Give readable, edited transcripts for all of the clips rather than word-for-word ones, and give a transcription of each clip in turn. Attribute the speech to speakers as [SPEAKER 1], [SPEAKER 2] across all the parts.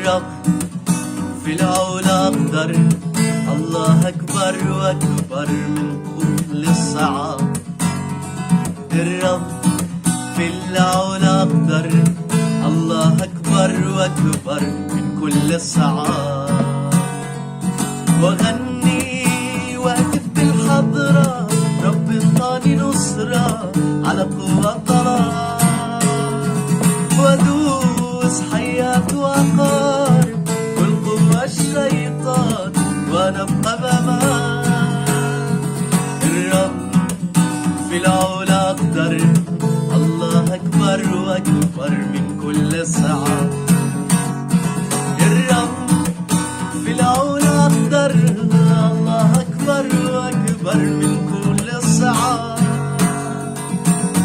[SPEAKER 1] الرب في العلا أقدر، الله أكبر وأكبر من كل الصعاب. الرب في العلا أقدر، الله أكبر وأكبر من كل الصعاب. وغني وأهتف بالحضرة، رب انطاني نصرة على قوة الظلام. وأدوس حياة وعقارب كل قوة الشيطان ونبقى بأمان. الرب في العلا أقدر، الله أكبر وأكبر من كل الصعاب. الرب في العلا أقدر، الله أكبر وأكبر من كل الصعاب.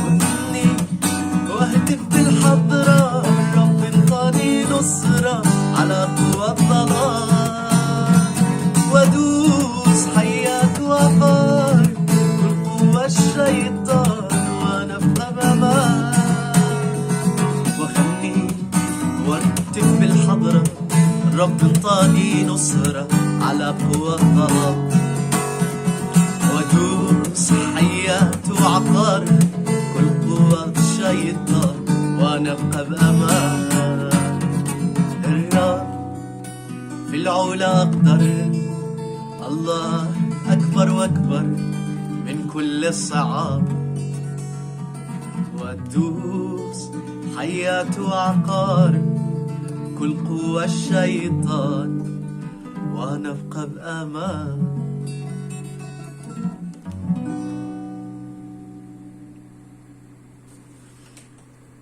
[SPEAKER 1] وغني واهتف بالحضرة، رب انطاني نصرة على قوى الظلام. وادوس حياة وعقارب كل قوى الشيطان ونبقى بأمان. وغني واهتف بالحضرة، الرب انطاني نصرة على قوى الظلام. وادوس حياة وعقارب كل قوى الشيطان ونبقى بأمان. الرب في العلا أقدر، الله أكبر وأكبر من كل الصعاب. وادوس حياة وعقارب كل قوى الشيطان ونبقى بأمان.